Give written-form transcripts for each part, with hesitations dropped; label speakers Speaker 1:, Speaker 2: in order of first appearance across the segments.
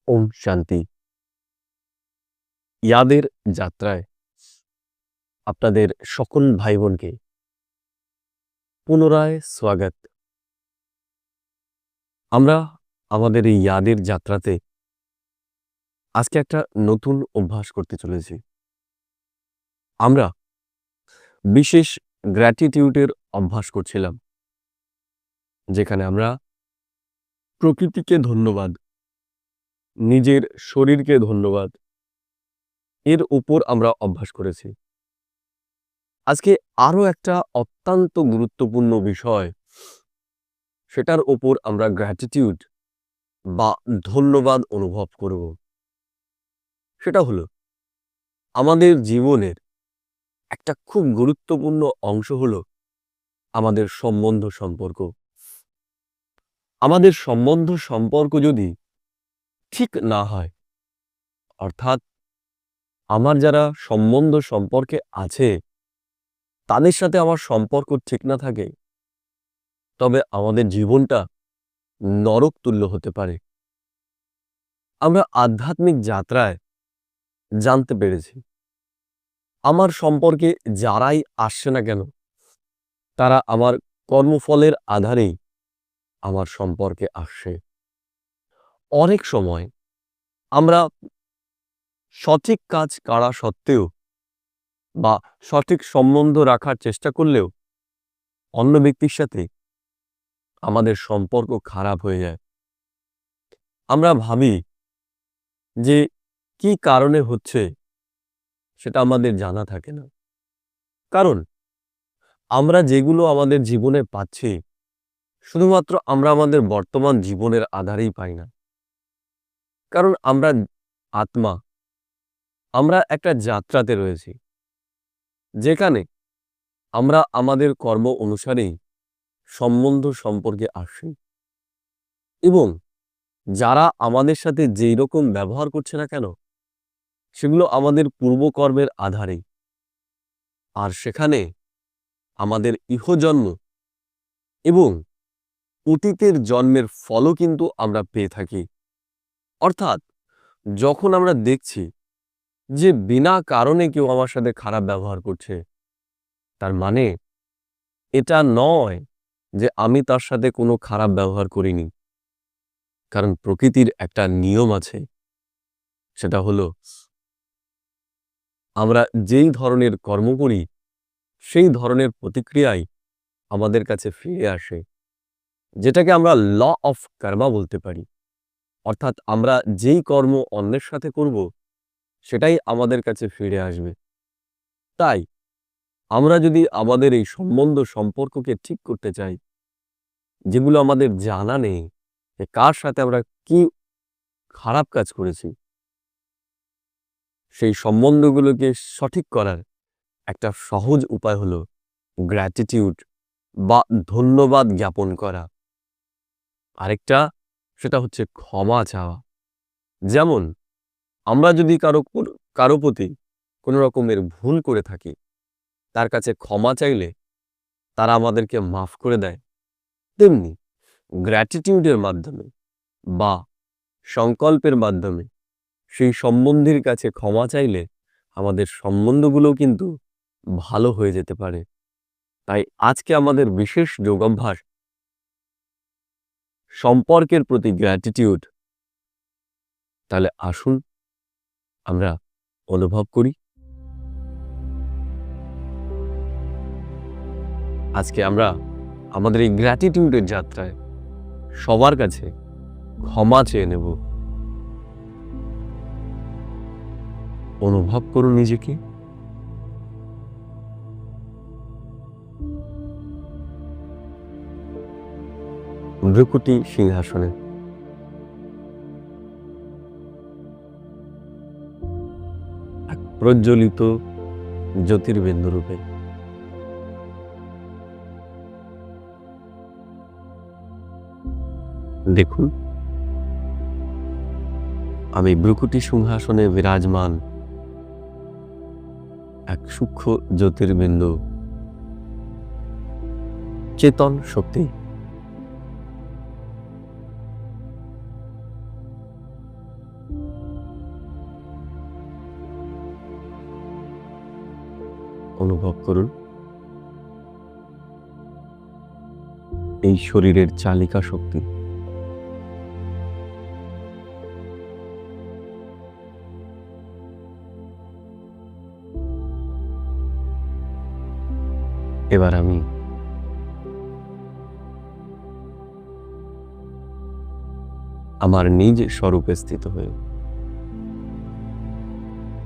Speaker 1: ওম শান্তি। ইয়াদের যাত্রায় আপনাদের সকল ভাই বোনকে পুনরায় স্বাগত। আমরা আমাদের এই ইয়াদের যাত্রাতে আজকে একটা নতুন অভ্যাস করতে চলেছি। আমরা বিশেষ গ্র্যাটিটিউডের অভ্যাস করছিলাম, যেখানে আমরা প্রকৃতিকে ধন্যবাদ, নিজের শরীরকে ধন্যবাদ, এর উপর আমরা অভ্যাস করেছি। আজকে আরো একটা অত্যন্ত গুরুত্বপূর্ণ বিষয়, সেটার উপর আমরা গ্র্যাটিটিউড বা ধন্যবাদ অনুভব করব। সেটা হলো আমাদের জীবনের একটা খুব গুরুত্বপূর্ণ অংশ হলো আমাদের সম্পর্ক। আমাদের সম্পর্ক যদি ঠিক না হয়, অর্থাৎ আমার যারা সম্পর্কে আছে তাদের সাথে আমার সম্পর্ক ঠিক না থাকে, তবে আমাদের জীবনটা নরক তুল্য হতে পারে। আমরা আধ্যাত্মিক যাত্রায় জানতে পেরেছি, আমার সম্পর্কে যারাই আসছে না কেন, তারা আমার কর্মফলের আধারেই আমার সম্পর্কে আসছে। অনেক সময় আমরা সঠিক কাজ করা সত্ত্বেও বা সঠিক সম্বন্ধ রাখার চেষ্টা করলেও অন্য ব্যক্তির সাথে আমাদের সম্পর্ক খারাপ হয়ে যায়। আমরা ভাবি যে কি কারণে হচ্ছে সেটা আমাদের জানা থাকে না। কারণ আমরা যেগুলো আমাদের জীবনে পাচ্ছি, শুধুমাত্র আমরা আমাদের বর্তমান জীবনের আধারেই পাই না। কারণ আমরা আত্মা, আমরা একটা যাত্রাতে রয়েছি, যেখানে আমরা আমাদের কর্ম অনুসারেই সম্পর্কে আসি, এবং যারা আমাদের সাথে যেই রকম ব্যবহার করছে না কেন, সেগুলো আমাদের পূর্বকর্মের আধারেই। আর সেখানে আমাদের ইহজন্ম এবং অতীতের জন্মের ফলও কিন্তু আমরা পেয়ে থাকি। অর্থাৎ যখন আমরা দেখছি যে বিনা কারণে কেউ আমার সাথে খারাপ ব্যবহার করছে, তার মানে এটা নয় যে আমি তার সাথে কোনো খারাপ ব্যবহার করিনি। কারণ প্রকৃতির একটা নিয়ম আছে, সেটা হলো আমরা যেই ধরনের কর্ম করি সেই ধরনের প্রতিক্রিয়াই আমাদের কাছে ফিরে আসে, যেটাকে আমরা ল অফ কর্মা বলতে পারি। অর্থাৎ আমরা যেই কর্ম অন্যের সাথে করব, সেটাই আমাদের কাছে ফিরে আসবে। তাই আমরা যদি আমাদের এই সম্পর্ককে ঠিক করতে চাই, যেগুলো আমাদের জানা নেই যে কার সাথে আমরা কি খারাপ কাজ করেছি, সেই সম্বন্ধগুলোকে সঠিক করার একটা সহজ উপায় হলো গ্র্যাটিটিউড বা ধন্যবাদ জ্ঞাপন করা। আরেকটা, সেটা হচ্ছে ক্ষমা চাওয়া। যেমন আমরা যদি কারো প্রতি কোনো রকমের ভুল করে থাকি, তার কাছে ক্ষমা চাইলে তারা আমাদেরকে মাফ করে দেয়। তেমনি গ্র্যাটিটিউডের মাধ্যমে বা সংকল্পের মাধ্যমে সেই সম্বন্ধীর কাছে ক্ষমা চাইলে আমাদের সম্বন্ধগুলোও কিন্তু ভালো হয়ে যেতে পারে। তাই আজকে আমাদের বিশেষ যোগাভ্যাস সম্পর্কের প্রতি গ্র্যাটিটিউড। তাহলে আসুন আমরা অনুভব করি। আজকে আমরা আমাদের এই গ্র্যাটিটিউডের যাত্রায় সবার কাছে ক্ষমা চেয়ে নেব। অনুভব করুন নিজেকে। ভ্রুকুটি সিংহাসনে, এক প্রজ্বলিত জ্যোতির্বিন্দু রূপে। দেখুন, আমি ভ্রুকুটি সিংহাসনে বিরাজমান এক সূক্ষ্ম জ্যোতির্বিন্দু, চেতন শক্তি। অনুভব করুন এই শরীরের চালিকা শক্তি। এবার আমি আমার নিজ স্বরূপে স্থিত হয়ে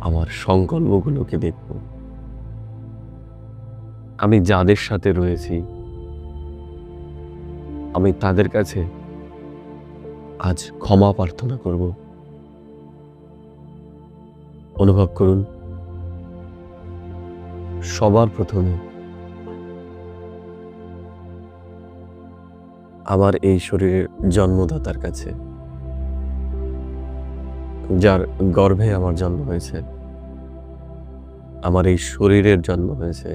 Speaker 1: আমার সংকল্পগুলোকে দেখব। আমি যাদের সাথে রয়েছি আমি তাদের কাছে আজ ক্ষমা প্রার্থনা করব। অনুভব করুন সবার প্রথমে আমার এই শরীরের জন্মদাতার কাছে, যার গর্ভে আমার জন্ম হয়েছে, আমার এই শরীরের জন্ম হয়েছে,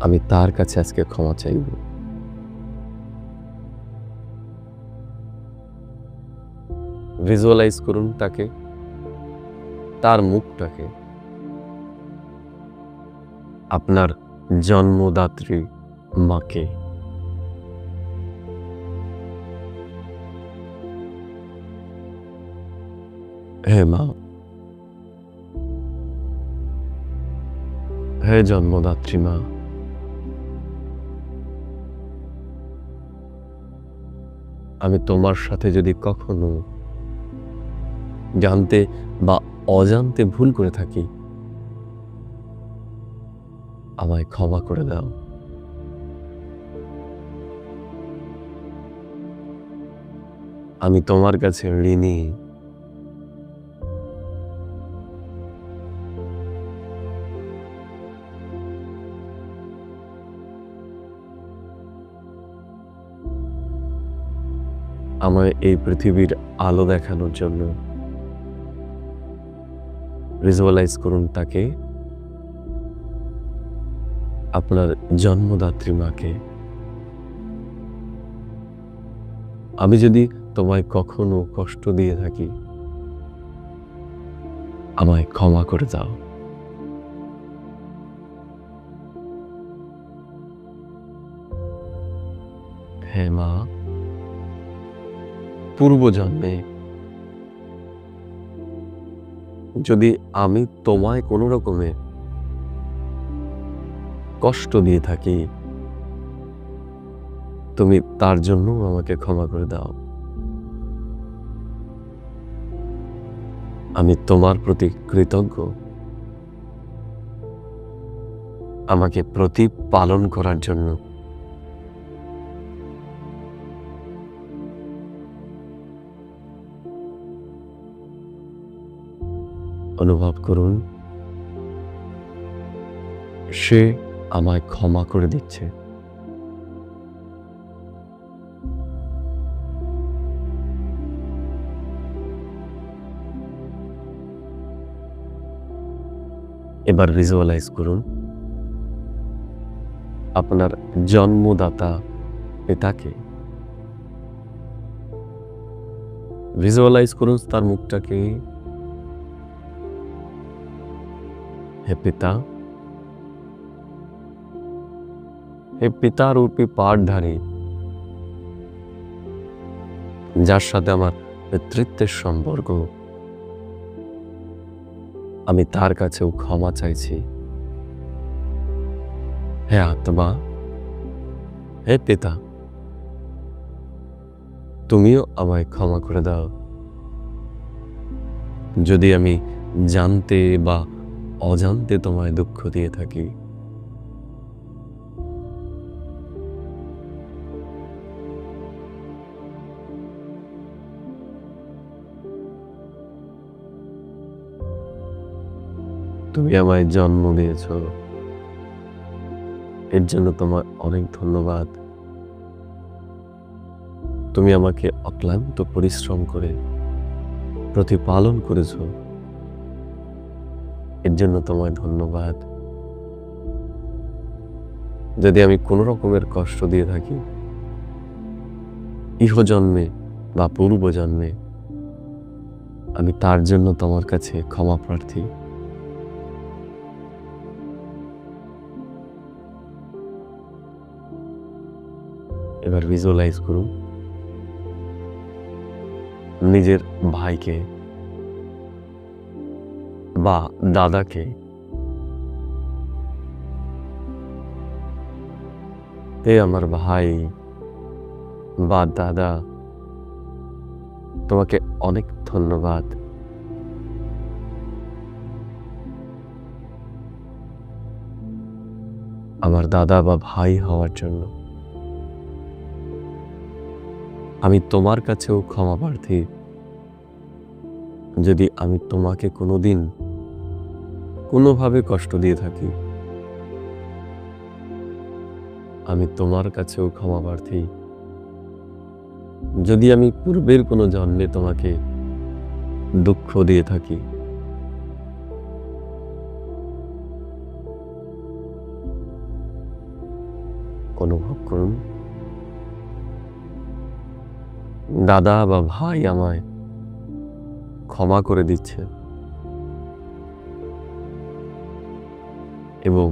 Speaker 1: আমি তার কাছে আজকে ক্ষমা চাইব। ভিজুয়ালাইজ করুন তাকে, তার মুখটাকে, আপনার জন্মদাত্রী মাকে। হে মা, হে জন্মদাত্রী মা, আমি তোমার সাথে যদি কখনো জানতে বা অজান্তে ভুল করে থাকি, আমায় ক্ষমা করে দাও। আমি তোমার কাছে ঋণী। আমায় এই পৃথিবীর আলো দেখানোর জন্য ভিজুয়ালাইজ করুন তাকে, আপনার জন্মদাত্রী মাকে। আমি যদি তোমায় কখনো কষ্ট দিয়ে থাকি, আমায় ক্ষমা করে দাও। হে মা, পূর্বজন্মে যদি আমি তোমায় কোনো রকমে কষ্ট দিয়ে থাকি, তুমি তার জন্য আমাকে ক্ষমা করে দাও। আমি তোমার প্রতি কৃতজ্ঞ আমাকে প্রতিপালন করার জন্য। অনুভব করুন সে আমায় ক্ষমা করে দিচ্ছে। এবার ভিজুয়ালাইজ করুন আপনার জন্মদাতা পিতাকে। ভিজুয়ালাইজ করুন তার মুখটাকে। হে পিতা, হে পিতা রূপী পাঠধারী, যার সাথে আমার পিতৃত্বের সম্পর্ক, আমি তার কাছেও ক্ষমা চাইছি। হে আত্মা, হে পিতা, তুমিও আমায় ক্ষমা করে দাও যদি আমি জানতে বা অজান্তে তোমায় দুঃখ দিয়ে থাকি। তুমি আমায় জন্ম দিয়েছ, এর জন্য তোমার অনেক ধন্যবাদ। তুমি আমাকে অক্লান্ত পরিশ্রম করে প্রতিপালন করেছ, এর জন্য তোমায় ধন্যবাদ। যদি আমি কোনো রকমের কষ্ট দিয়ে থাকি ইহজন্মে বা পূর্বজন্মে, আমি তার জন্য তোমার কাছে ক্ষমা প্রার্থী। এবার ভিজুয়ালাইজ করুন নিজের ভাইকে বা দাদাকে আমার ভাই বা দাদা, তোমাকে অনেক ধন্যবাদ। আমার দাদা বা ভাই হওয়ার জন্য আমি তোমার কাছেও ক্ষমা প্রার্থী যদি আমি তোমাকে কোনোদিন কোনোভাবে কষ্ট দিয়ে থাকি। আমি তোমার কাছেও ক্ষমা প্রার্থী যদি আমি পূর্বের কোনো জন্মে তোমাকে দুঃখ দিয়ে থাকি। অনুভব করুন দাদা বা ভাই আমায় ক্ষমা করে দিচ্ছে এবং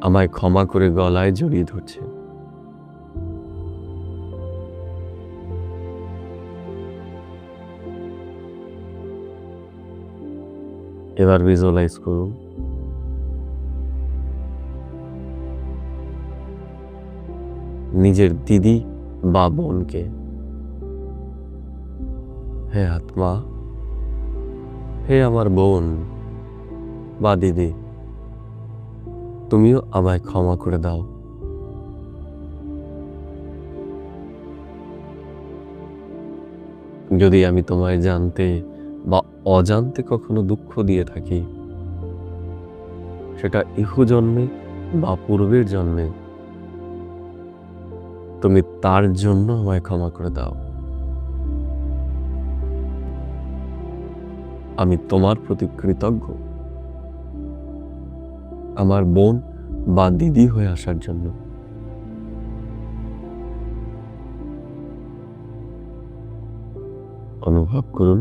Speaker 1: আমায় ক্ষমা করে গলায় জড়িয়ে ধরছে। এবার ভিজুয়ালাইজ করুন নিজের দিদি বা বোনকে, হে আত্মা, হে আমার বোন বা দিদি, তুমিও আমায় ক্ষমা করে দাও। যদি আমি তোমায় জানতে বা অজান্তে কখনো দুঃখ দিয়ে থাকি, সেটা ইহু জন্মে বা পূর্বের জন্মে, তুমি তার জন্য আমায় ক্ষমা করে দাও। আমি তোমার প্রতি কৃতজ্ঞ আমার বোন বা দিদি হয়ে আসার জন্য। অনুভব করুন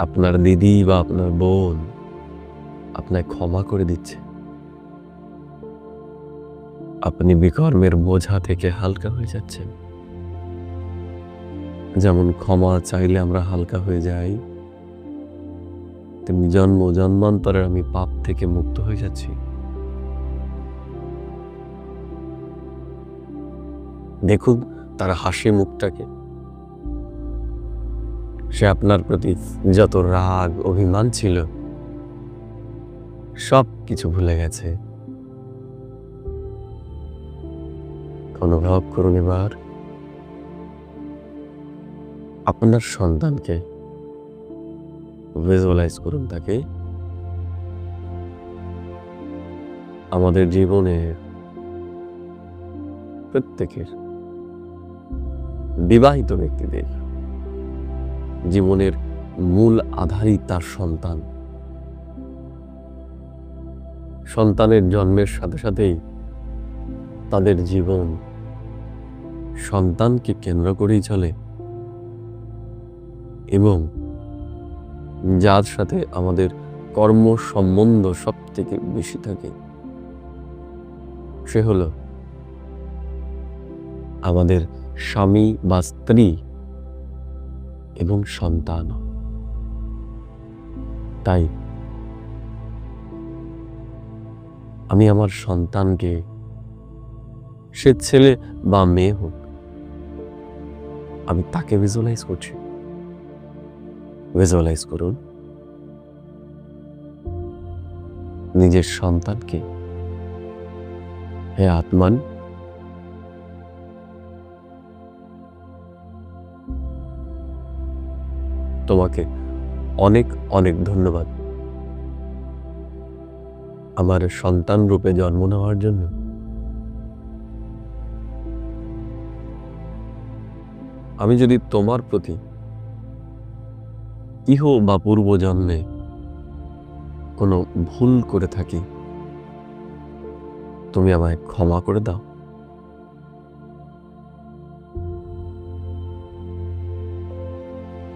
Speaker 1: আপনার দিদি বা আপনার বোন আপনাকে ক্ষমা করে দিচ্ছে। আপনি বিকর্মের বোঝা থেকে হালকা হয়ে যাচ্ছেন। যেমন ক্ষমা চাইলে আমরা হালকা হয়ে যাই, তেমনি জন্ম জন্মান্তরে আমি পাপ থেকে মুক্ত হয়ে যাচ্ছি। দেখুন তার হাসি মুখটাকে। সে আপনার প্রতি যত রাগ অভিমান ছিল সব কিছু ভুলে গেছে। অনুভব করুন এবার আপনার সন্তানকে, ভিজুয়ালাইজ করুন তাকে আমাদের জীবনের প্রত্যেকের বিবাহিত ব্যক্তিদের জীবনের মূল আধারই তার সন্তান। সন্তানের জন্মের সাথে সাথেই তাদের জীবন সন্তানকে কেন্দ্র করেই চলে এবং যার সাথে আমাদের কর্ম সম্বন্ধ সব থেকে বেশি থাকে সে হলো আমাদের স্বামী বা স্ত্রী এবং সন্তান। তাই আমি আমার সন্তানকে, সে ছেলে বা মেয়ে হোক, আমি তাকে ভিজুয়ালাইজ করছি। ভিজুয়ালাইজ করুন নিজের সন্তানকে, হে আত্মান, তোমাকে অনেক অনেক ধন্যবাদ আমার সন্তান রূপে জন্ম নেওয়ার জন্য। আমি যদি তোমার প্রতি ইহ বা পূর্ব জন্মে কোনো ভুল করে থাকি, তুমি আমায় ক্ষমা করে দাও।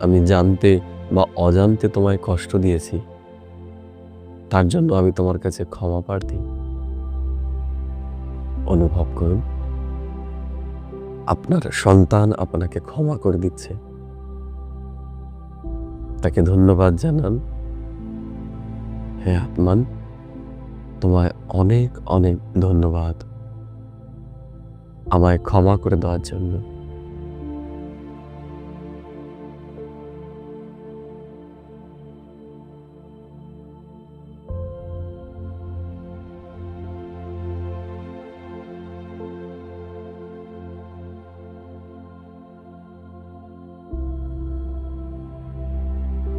Speaker 1: আমি জানতে বা অজান্তে তোমায় কষ্ট দিয়েছি, তার জন্য আমি তোমার কাছে ক্ষমা প্রার্থী। অনুভব করুন আপনার সন্তান আপনাকে ক্ষমা করে দিচ্ছে। তাকে ধন্যবাদ জানান, হে আত্মান, তোমায় অনেক অনেক ধন্যবাদ আমায় ক্ষমা করে দেওয়ার জন্য।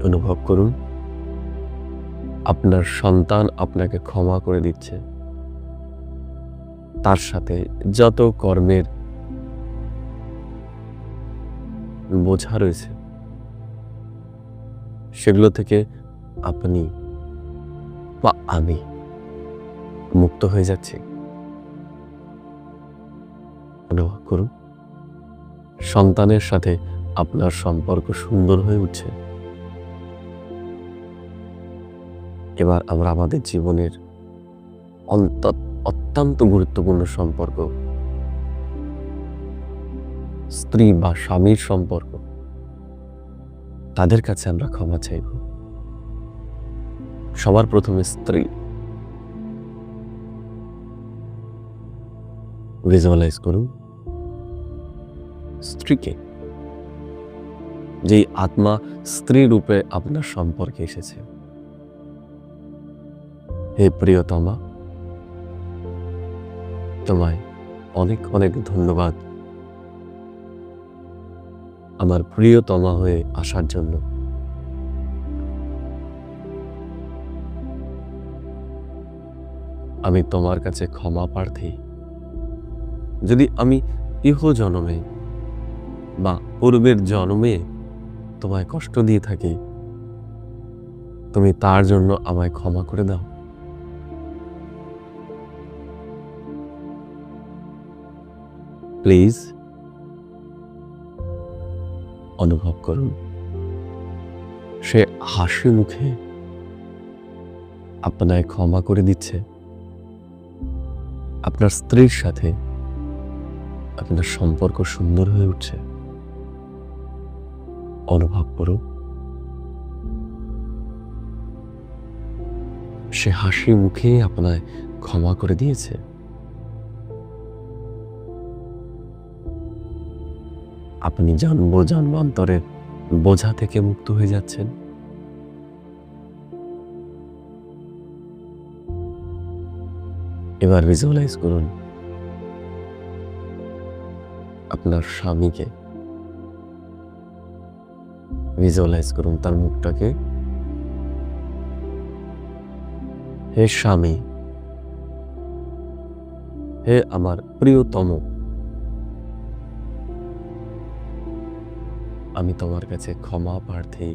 Speaker 1: অনুভব করুন আপনার সন্তান আপনাকে ক্ষমা করে দিচ্ছে। তার সাথে যত কর্মের বোঝা রয়েছে সেগুলো থেকে আপনি বা আমি মুক্ত হয়ে যাচ্ছি। অনুভব করুন সন্তানের সাথে আপনার সম্পর্ক সুন্দর হয়ে উঠছে। এবার আমরা আমাদের জীবনের অত্যন্ত গুরুত্বপূর্ণ সম্পর্ক, স্ত্রী বা স্বামীর সম্পর্ক, তাদের কাছে আমরা ক্ষমা চাইব। সবার প্রথমে স্ত্রী। ভিজুয়ালাইজ করুন স্ত্রীকে, যেই আত্মা স্ত্রী রূপে আপনার সম্পর্কে এসেছে। হে প্রিয়তমা, তোমায় অনেক অনেক ধন্যবাদ আমার প্রিয়তমা হয়ে আসার জন্য। আমি তোমার কাছে ক্ষমা প্রার্থী। যদি আমি ইহ জন্মে বা পূর্বের জন্মে তোমায় কষ্ট দিয়ে থাকি, তুমি তার জন্য আমায় ক্ষমা করে দাও। প্লিজ অনুভব করুন সে হাসি মুখে আপনায় ক্ষমা করে দিচ্ছে। আপনার স্ত্রীর সাথে আপনার সম্পর্ক সুন্দর হয়ে উঠছে। অনুভব করুন সে হাসি মুখে আপনায় ক্ষমা করে দিয়েছে। আপনি জন্মান্তরের বোঝা থেকে মুক্ত হয়ে যাচ্ছেন। এবার ভিজুয়ালাইজ করুন আপনার স্বামীকে। ভিজুয়ালাইজ করুন তার মুখটাকে। হে স্বামী, হে আমার প্রিয়তম, আমি তোমার কাছে ক্ষমা প্রার্থী।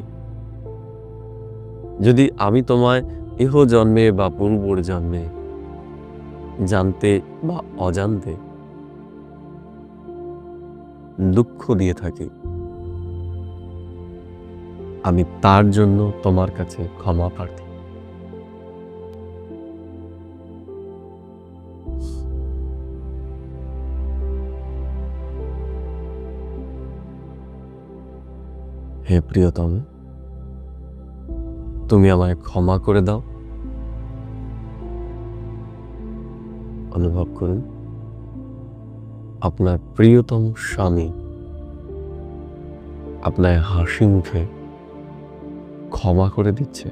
Speaker 1: যদি আমি তোমায় ইহ জন্মে বা পূর্বর জন্মে জানতে বা অজান্তে দুঃখ দিয়ে থাকি, আমি তার জন্য তোমার কাছে ক্ষমা প্রার্থী। হে প্রিয়তম, তুমি আমায় ক্ষমা করে দাও। অনুভব করুন আপনার প্রিয়তম স্বামী আপনার হাসি মুখে ক্ষমা করে দিচ্ছে।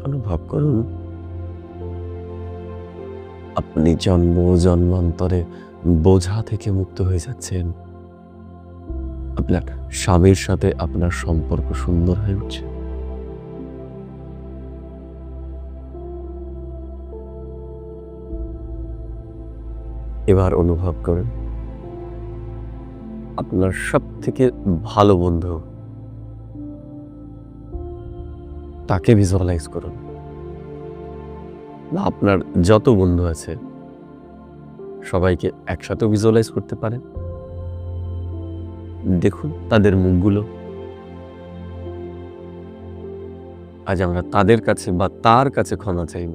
Speaker 1: অনুভব করুন আপনি জন্মান্তরে বোঝা থেকে মুক্ত হয়ে যাচ্ছেন। আপনার স্বামীর সাথে আপনার সম্পর্ক সুন্দর হয়ে উঠছে। এবার অনুভব করেন আপনার সব থেকে ভালো বন্ধু, তাকে ভিজুয়ালাইজ করুন। না, আপনার যত বন্ধু আছে সবাইকে একসাথে ভিজুয়ালাইজ করতে পারেন। দেখুন তাদের মুখগুলো। আজ আমরা তাদের কাছে বা তার কাছে ক্ষমা চাইব।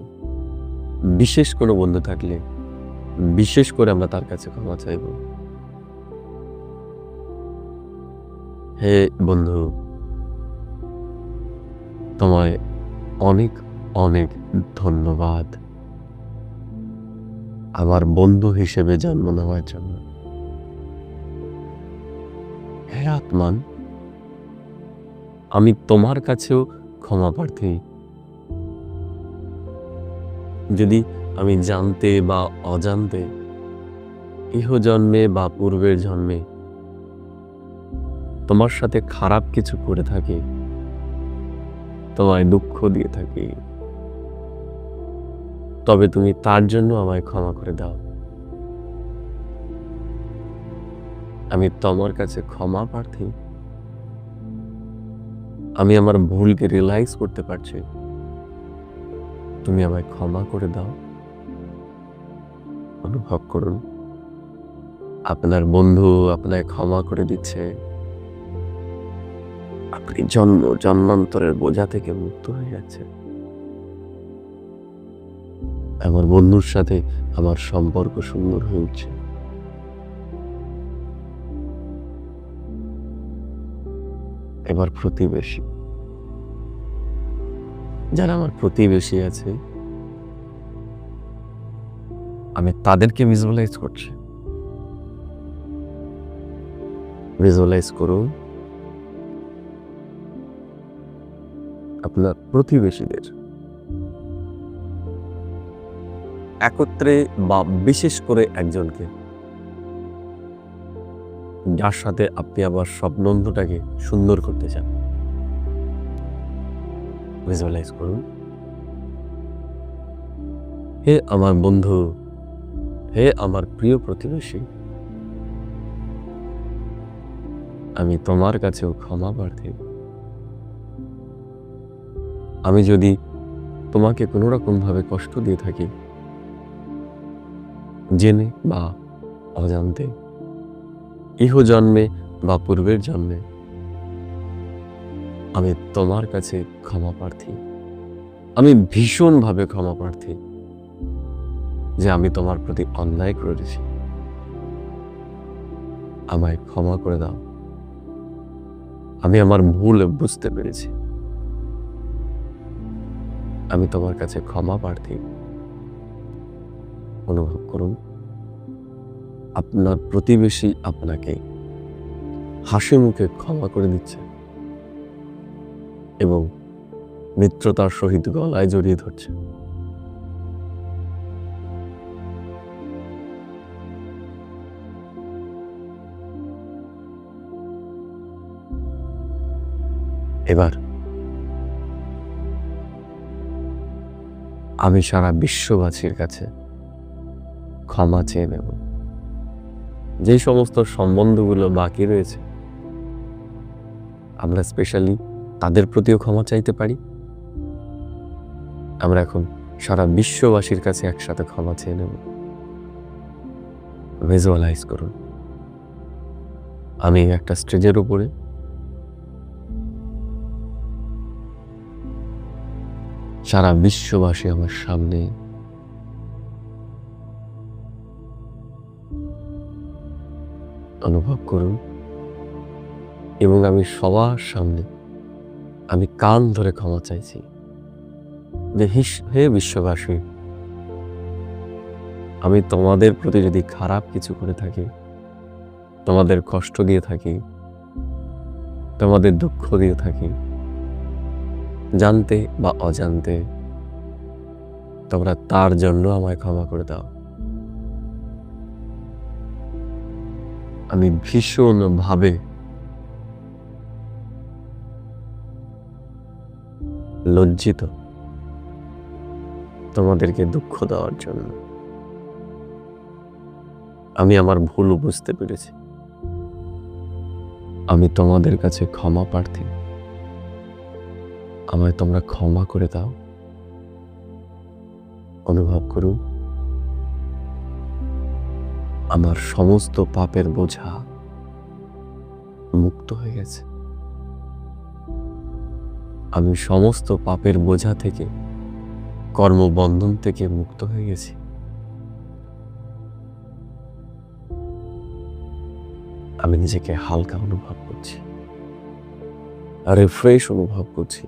Speaker 1: বিশেষ কোনো বন্ধু থাকলে বিশেষ করে আমরা তার কাছে ক্ষমা চাইব। হে বন্ধু, তোমায় অনেক অনেক ধন্যবাদ আমার বন্ধু হিসেবে জন্ম নেওয়ার জন্য। হে আত্মান, আমি তোমার কাছেও ক্ষমা প্রার্থী। যদি আমি জানতে বা অজান্তে ইহজন্মে বা পূর্বের জন্মে তোমার সাথে খারাপ কিছু করে থাকি, তোমায় দুঃখ দিয়ে থাকি, তবে তুমি তার জন্য আমায় ক্ষমা করে দাও। আমি তোমার কাছে ক্ষমা প্রার্থী। আমি আমার ভুলকে রিয়েলাইজ করতে পারছি, তুমি আমায় ক্ষমা করে দাও। অনুভব করুন আপনার বন্ধু আপনাকে ক্ষমা করে দিচ্ছে। আপনি জন্মান্তরের বোঝা থেকে মুক্ত হয়ে যাচ্ছে। আমার বন্ধুর সাথে আমার সম্পর্ক সুন্দর হয়ে উঠছে। এবার প্রতিবেশী, যারা আমার প্রতিবেশী আছে, আমি তাদেরকে ভিজুয়ালাইজ করছি। ভিজুয়ালাইজ করুন আপনার প্রতিবেশীদের একত্রে বা বিশেষ করে একজনকে, যার সাথে আপনি আবার স্বপ্নটাকে সুন্দর করতে চান। ভিজুয়ালাইজ করুন, হে আমার বন্ধু, হে আমার প্রিয় প্রতিবেশী, আমি তোমার কাছেও ক্ষমা প্রার্থী। আমি যদি তোমাকে কোনো রকম ভাবে কষ্ট দিয়ে থাকি, জেনে বা অজান্তে, ইহজন্মে বা পূর্বের জন্মে, আমি তোমার কাছে ক্ষমা প্রার্থী। আমি ভীষণভাবে ক্ষমা প্রার্থী যে আমি তোমার প্রতি অন্যায় করেছি। আমায় ক্ষমা করে দাও। আমি আমার ভুল বুঝতে পেরেছি। আমি তোমার কাছে ক্ষমা প্রার্থী। অনুভব করুন আপনার প্রতিবেশী আপনাকে হাসি মুখে ক্ষমা করে দিচ্ছে এবং মিত্রতার সহিত গলায় জড়িয়ে ধরছে। এবার আমি সারা বিশ্ববাসীর কাছে ক্ষমা চেয়ে নেব। যে সমস্ত সম্বন্ধগুলো বাকি রয়েছে, আমরা স্পেশালি তাদের প্রতিও ক্ষমা চাইতে পারি। আমরা এখন সারা বিশ্ববাসীর কাছে একসাথে ক্ষমা চেয়ে নেব। ভিজুয়ালাইজ করুন আমি একটা স্টেজের উপরে, সারা বিশ্ববাসী আমার সামনে, অনুভব করুন এবং আমি সবার সামনে আমি কান ধরে ক্ষমা চাইছি যে হে বিশ্ববাসী, আমি তোমাদের প্রতি যদি খারাপ কিছু করে থাকি, তোমাদের কষ্ট দিয়ে থাকি, তোমাদের দুঃখ দিয়ে থাকি, জানতে বা অজান্তে, তোমরা তার জন্য আমায় ক্ষমা করে দাও। আমি ভীষণভাবে লজ্জিত তোমাদেরকে দুঃখ দেওয়ার জন্য। আমি আমার ভুল বুঝতে পেরেছি। আমি তোমাদের কাছে ক্ষমা প্রার্থী। আমায় তোমরা ক্ষমা করে দাও। অনুভব করুন আমার সমস্ত পাপের বোঝা মুক্ত হয়ে গেছে। আমি সমস্ত পাপের বোঝা থেকে কর্মবন্ধন থেকে মুক্ত হয়ে গেছি। আমি নিজেকে হালকা অনুভব করছি, রিফ্রেশ অনুভব করছি।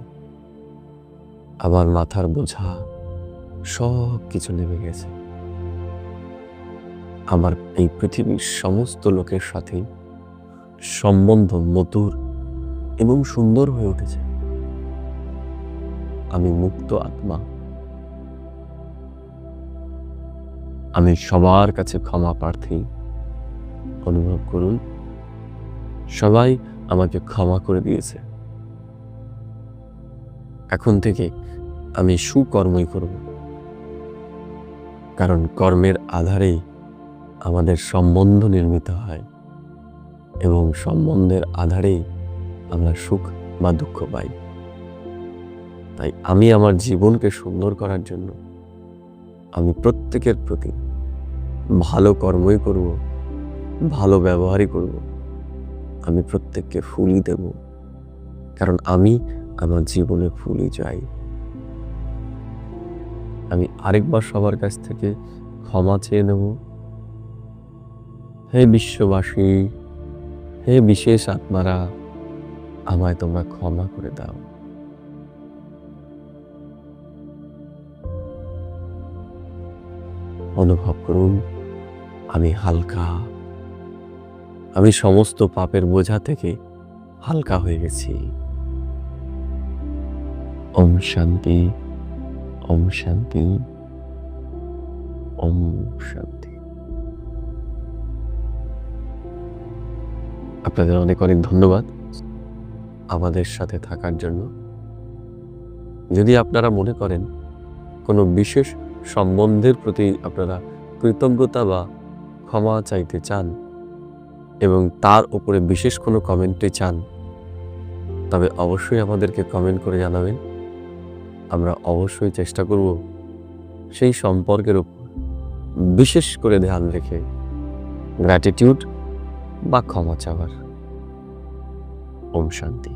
Speaker 1: আমার মাথার বোঝা সব কিছু নেমে গেছে। আমার এই পৃথিবীর সমস্ত লোকের সাথে সম্বন্ধ মধুর এবং সুন্দর হয়ে উঠেছে। আমি মুক্ত আত্মা। আমি সবার কাছে ক্ষমা প্রার্থী। অনুভব করুন, সবাই আমাকে ক্ষমা করে দিয়েছে। এখন থেকে আমি সুকর্মই করব, কারণ কর্মের আধারেই আমাদের সম্বন্ধ নির্মিত হয় এবং সম্বন্ধের আধারেই আমরা সুখ বা দুঃখ পাই। তাই আমি আমার জীবনকে সুন্দর করার জন্য আমি প্রত্যেকের প্রতি ভালো কর্মই করব, ভালো ব্যবহারই করব। আমি প্রত্যেককে ফুলই দেব, কারণ আমি আমার জীবনে ফুলই চাই। আমি আরেকবার সবার কাছ থেকে ক্ষমা চেয়ে নেব। হে বিশ্ববাসী, হে বিশেষ আত্মারা, আমায় তোমরা ক্ষমা করে দাও। অনুভব করুন, আমি হালকা। আমি সমস্ত পাপের বোঝা থেকে হালকা হয়ে গেছি। ওম শান্তি, ওম শান্তি, ওম শান্তি। আপনাদের অনেক অনেক ধন্যবাদ আমাদের সাথে থাকার জন্য। যদি আপনারা মনে করেন কোনো বিশেষ সম্বন্ধের প্রতি আপনারা কৃতজ্ঞতা বা ক্ষমা চাইতে চান এবং তার উপরে বিশেষ কোনো কমেন্টে চান, তবে অবশ্যই আমাদেরকে কমেন্ট করে জানাবেন। আমরা অবশ্যই চেষ্টা করব সেই সম্পর্কের উপর বিশেষ করে ধ্যান রেখে গ্র্যাটিটিউড বা ক্ষমা চাওয়ার। ওম শান্তি।